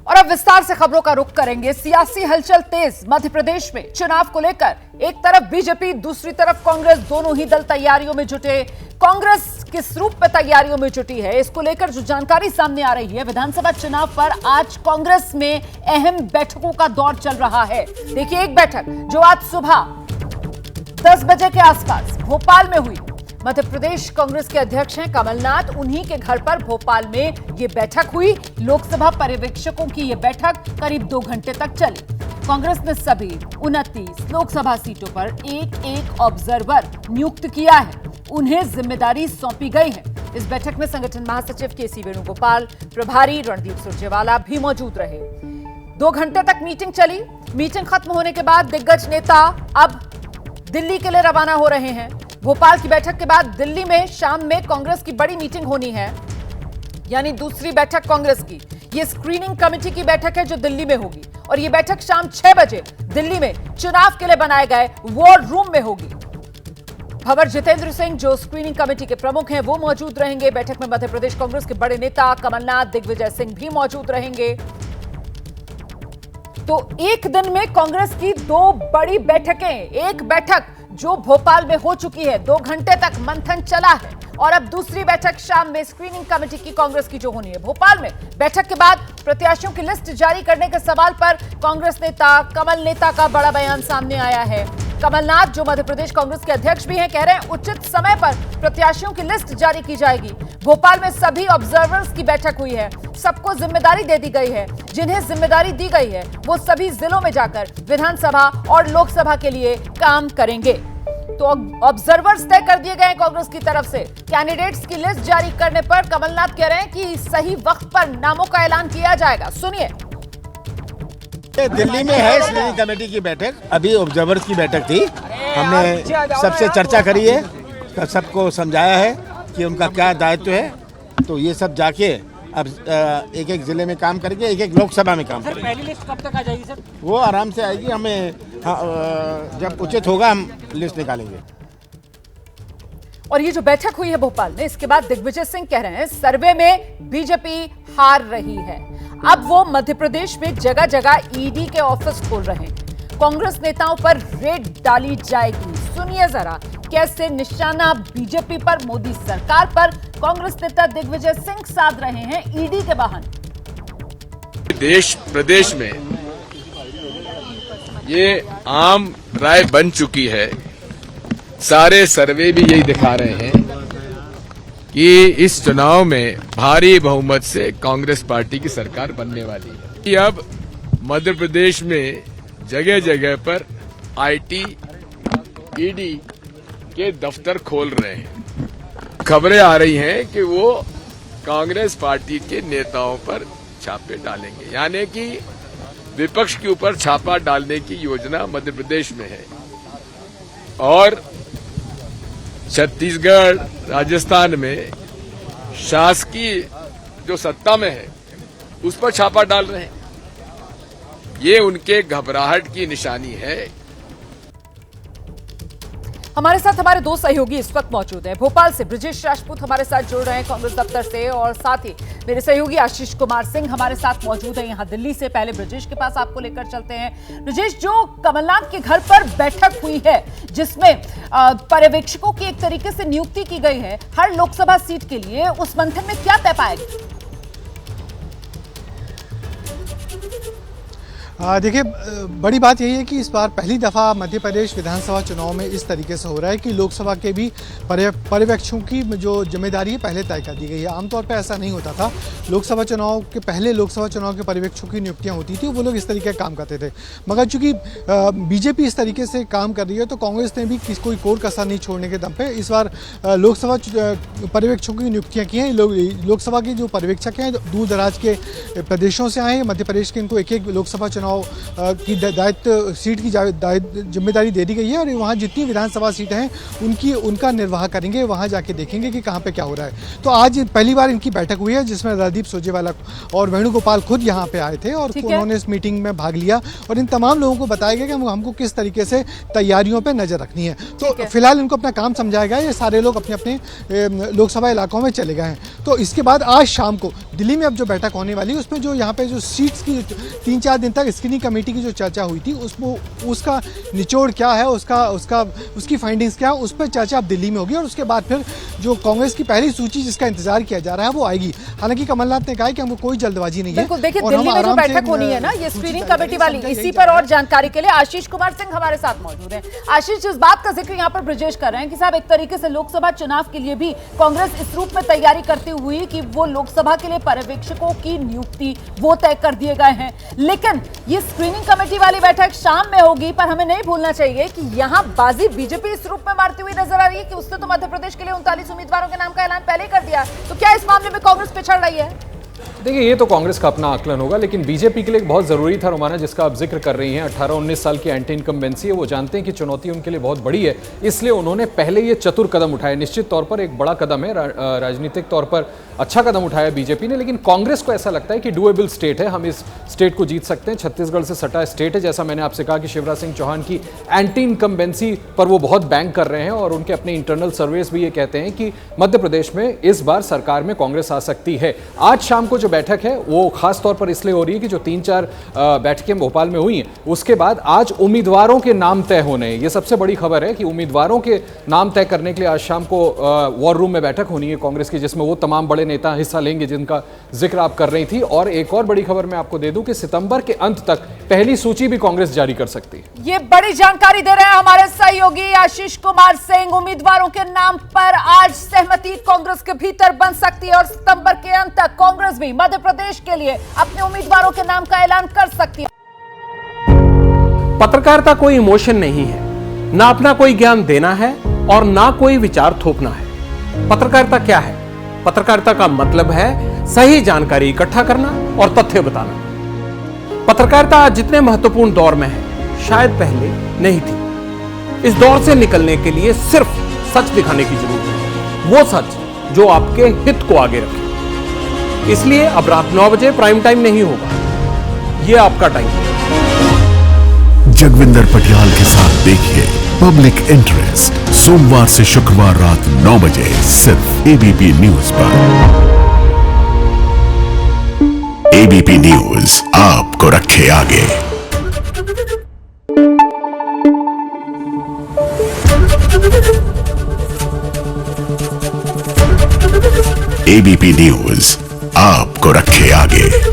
और अब विस्तार से खबरों का रुख करेंगे। सियासी हलचल तेज मध्य प्रदेश में चुनाव को लेकर। एक तरफ बीजेपी, दूसरी तरफ कांग्रेस, दोनों ही दल तैयारियों में जुटे। कांग्रेस किस रूप में तैयारियों में जुटी है, इसको लेकर जो जानकारी सामने आ रही है, विधानसभा चुनाव पर आज कांग्रेस में अहम बैठकों का दौर चल रहा है। देखिए, एक बैठक जो आज सुबह 10 बजे के आसपास भोपाल में हुई। मध्य प्रदेश कांग्रेस के अध्यक्ष हैं कमलनाथ, उन्हीं के घर पर भोपाल में ये बैठक हुई। लोकसभा पर्यवेक्षकों की ये बैठक करीब 2 घंटे तक चली। कांग्रेस ने सभी 29 लोकसभा सीटों पर एक ऑब्जर्वर नियुक्त किया है, उन्हें जिम्मेदारी सौंपी गई है। इस बैठक में संगठन महासचिव केसी वेणुगोपाल, प्रभारी रणदीप सुरजेवाला भी मौजूद रहे। 2 घंटे तक मीटिंग चली। मीटिंग खत्म होने के बाद दिग्गज नेता अब दिल्ली के लिए रवाना हो रहे हैं। भोपाल की बैठक के बाद दिल्ली में शाम में कांग्रेस की बड़ी मीटिंग होनी है, यानी दूसरी बैठक कांग्रेस की। ये स्क्रीनिंग कमेटी की बैठक है जो दिल्ली में होगी, और ये बैठक शाम 6 बजे दिल्ली में चुनाव के लिए बनाए गए वॉर रूम में होगी। भंवर जितेंद्र सिंह, जो स्क्रीनिंग कमेटी के प्रमुख हैं, वो मौजूद रहेंगे। बैठक में मध्य प्रदेश कांग्रेस के बड़े नेता कमलनाथ, दिग्विजय सिंह भी मौजूद रहेंगे। तो एक दिन में कांग्रेस की 2 बड़ी बैठकें, एक बैठक जो भोपाल में हो चुकी है, 2 घंटे तक मंथन चला है, और अब दूसरी बैठक शाम में स्क्रीनिंग कमेटी की कांग्रेस की जो होनी है भोपाल में। बैठक के बाद प्रत्याशियों की लिस्ट जारी करने के सवाल पर कांग्रेस नेता कमल नेता का बड़ा बयान सामने आया है। कमलनाथ, जो मध्य प्रदेश कांग्रेस के अध्यक्ष भी हैं, कह रहे हैं उचित समय पर प्रत्याशियों की लिस्ट जारी की जाएगी। भोपाल में सभी ऑब्जर्वर्स की बैठक हुई है, सबको जिम्मेदारी दे दी गई है। जिन्हें जिम्मेदारी दी गई है वो सभी जिलों में जाकर विधानसभा और लोकसभा के लिए काम करेंगे। तो ऑब्जर्वर्स तय कर दिए गए कांग्रेस की तरफ से। कैंडिडेट्स की लिस्ट जारी करने पर कमलनाथ कह रहे हैं कि सही वक्त पर नामों का ऐलान किया जाएगा। सुनिए। दिल्ली में है स्क्रीनिंग कमेटी की बैठक, अभी ऑब्जर्वर्स की बैठक थी। हमने सबसे चर्चा करी है, सबको समझाया है कि उनका क्या दायित्व है। तो ये सब जाके अब एक जिले में काम करेंगे, एक लोकसभा में काम करेंगे। पहली लिस्ट कब तक आ जाएगी सर? वो आराम से आएगी, हमें जब उचित होगा हम लिस्ट निकालेंगे। और ये जो बैठक हुई है भोपाल में, इसके बाद दिग्विजय सिंह कह रहे हैं सर्वे में बीजेपी हार रही है। अब वो मध्य प्रदेश में जगह जगह ईडी के ऑफिस खोल रहे हैं। कांग्रेस नेताओं पर रेड डाली जाएगी। सुनिए जरा, कैसे निशाना बीजेपी पर, मोदी सरकार पर कांग्रेस नेता दिग्विजय सिंह साध रहे हैं ईडी के बहाने। देश प्रदेश में ये आम राय बन चुकी है, सारे सर्वे भी यही दिखा रहे हैं कि इस चुनाव में भारी बहुमत से कांग्रेस पार्टी की सरकार बनने वाली है। कि अब मध्य प्रदेश में जगह जगह पर आईटी, ईडी के दफ्तर खोल रहे हैं। खबरें आ रही हैं कि वो कांग्रेस पार्टी के नेताओं पर छापे डालेंगे, यानी कि विपक्ष के ऊपर छापा डालने की योजना मध्य प्रदेश में है। और छत्तीसगढ़, राजस्थान में शासकीय जो सत्ता में है उस पर छापा डाल रहे हैं। ये उनके घबराहट की निशानी है। हमारे साथ हमारे 2 सहयोगी इस वक्त मौजूद हैं। भोपाल से ब्रजेश राजपूत हमारे साथ जुड़ रहे हैं कांग्रेस दफ्तर से, और साथ ही मेरे सहयोगी आशीष कुमार सिंह हमारे साथ मौजूद हैं यहां दिल्ली से। पहले ब्रजेश के पास आपको लेकर चलते हैं। ब्रजेश, जो कमलनाथ के घर पर बैठक हुई है जिसमें पर्यवेक्षकों की एक तरीके से नियुक्ति की गई है हर लोकसभा सीट के लिए, उस मंथन में क्या तय पाया गया? देखिए, बड़ी बात यही है कि इस बार पहली दफ़ा मध्य प्रदेश विधानसभा चुनाव में इस तरीके से हो रहा है कि लोकसभा के भी पर्यवेक्षकों की जो जिम्मेदारी है पहले तय कर दी गई है। आमतौर पर ऐसा नहीं होता था। लोकसभा चुनाव के पहले लोकसभा चुनाव के पर्यवेक्षकों की नियुक्तियां होती थी, वो लोग इस तरीके का काम करते थे। मगर चूंकि बीजेपी इस तरीके से काम कर रही है तो कांग्रेस ने भी कोई कोर कसर नहीं छोड़ने के दम पे इस बार लोकसभा पर्यवेक्षकों की नियुक्तियाँ की हैं। लोकसभा के जो पर्यवेक्षक हैं दूर दराज के प्रदेशों से आए हैं। मध्य प्रदेश के इनको एक लोकसभा चुनाव चुनाव की दायित्व सीट की जिम्मेदारी दे दी गई है और वहाँ जितनी विधानसभा सीटें हैं उनका निर्वाह करेंगे, वहाँ जाके देखेंगे कि कहाँ पे क्या हो रहा है। तो आज पहली बार इनकी बैठक हुई है जिसमें रणदीप सुरजेवाला और वेणुगोपाल खुद यहाँ पे आए थे और उन्होंने इस मीटिंग में भाग लिया और इन तमाम लोगों को बताया गया कि हमको किस तरीके से तैयारियों पर नजर रखनी है। तो फिलहाल इनको अपना काम समझाया गया, ये सारे लोग अपने अपने लोकसभा इलाकों में चले गए हैं। तो इसके बाद आज शाम को दिल्ली में अब जो बैठक होने वाली है उसमें जो यहाँ पे जो सीट्स की 3-4 दिन तक स्क्रीनिंग कमेटी की जो चर्चा हुई थी उसका निचोड़ क्या है, उसकी फाइंडिंग्स क्या है, उस पर चर्चा अब दिल्ली में होगी और उसके बाद फिर जो कांग्रेस की पहली सूची जिसका इंतजार किया जा रहा है वो आएगी। हालांकि कमलनाथ ने कहा है कि हमको कोई जल्दबाजी नहीं है। बिल्कुल, देखिए दिल्ली में जो बैठक होनी है ना ये स्क्रीनिंग कमेटी वाली, इसी पर और जानकारी के लिए आशीष कुमार सिंह हमारे साथ मौजूद हैं। आशीष, इस बात का जिक्र यहाँ पर ब्रजेश कर रहे हैं कि साहब एक तरीके से लोकसभा चुनाव के लिए भी कांग्रेस इस रूप में तैयारी करती हुई कि वो लोकसभा के लिए पर्यवेक्षकों की नियुक्ति वो तय कर दिए गए हैं, लेकिन ये स्क्रीनिंग कमेटी वाली बैठक शाम में होगी। पर हमें नहीं भूलना चाहिए कि यहाँ बाजी बीजेपी इस रूप में मारती हुई नजर आ रही है कि उसने तो मध्य प्रदेश के लिए 39 उम्मीदवारों के नाम का ऐलान पहले ही कर दिया। तो क्या इस मामले में कांग्रेस पिछड़ रही है? देखिए, ये तो कांग्रेस का अपना आकलन होगा, लेकिन बीजेपी के लिए बहुत जरूरी था रोमाना जिसका आप जिक्र कर रही हैं। 18-19 साल की एंटी इनकम्बेंसी है, वो जानते हैं कि चुनौती उनके लिए बहुत बड़ी है, इसलिए उन्होंने पहले ये चतुर कदम उठाए। निश्चित तौर पर एक बड़ा कदम है, राजनीतिक तौर पर अच्छा कदम उठाया बीजेपी ने, लेकिन कांग्रेस को ऐसा लगता है कि डुएबल स्टेट है, हम इस स्टेट को जीत सकते हैं। छत्तीसगढ़ से सटा स्टेट है, जैसा मैंने आपसे कहा कि शिवराज सिंह चौहान की एंटी इनकम्बेंसी पर वो बहुत बैंक कर रहे हैं और उनके अपने इंटरनल सर्वेस भी ये कहते हैं कि मध्य प्रदेश में इस बार सरकार में कांग्रेस आ सकती है। आज शाम को जो बैठक है वो खास तौर पर इसलिए हो रही है कि जो 3-4 बैठकें भोपाल में हुई हैं, उसके बाद आज उम्मीदवारों के नाम तय होने हैं। ये सबसे बड़ी खबर है कि उम्मीदवारों के नाम तय करने के लिए आज शाम को वॉर रूम में बैठक होनी है कांग्रेस की, जिसमें वो तमाम बड़े नेता हिस्सा लेंगे जिनका जिक्र आप कर रही थी। और एक और बड़ी खबर मैं आपको दे दूं कि सितंबर के अंत तक पहली सूची भी कांग्रेस जारी कर सकती है। ये बड़ी जानकारी दे रहे हैं हमारे सहयोगी आशीष कुमार सिंह। उम्मीदवारों के नाम पर आज सहमति कांग्रेस के भीतर बन सकती है और सितंबर के अंत तक कांग्रेस भी मध्य प्रदेश के लिए अपने उम्मीदवारों के नाम का ऐलान कर सकती है। पत्रकारिता कोई इमोशन नहीं है, ना अपना कोई ज्ञान देना है और ना कोई विचार थोपना है। पत्रकारिता क्या है? पत्रकारिता का मतलब है सही जानकारी इकट्ठा करना और तथ्य बताना। पत्रकारिता आज जितने महत्वपूर्ण दौर में है शायद पहले नहीं थी। इस दौर से निकलने के लिए सिर्फ सच दिखाने की जरूरत है, वो सच जो आपके हित को आगे रखे। इसलिए अब रात 9 बजे प्राइम टाइम नहीं होगा, यह आपका टाइम है। जगविंदर पटियाल के साथ देखिए पब्लिक इंटरेस्ट सोमवार से शुक्रवार रात 9 बजे सिर्फ एबीपी न्यूज पर। एबीपी न्यूज आपको रखे आगे। एबीपी न्यूज आपको रखे आगे।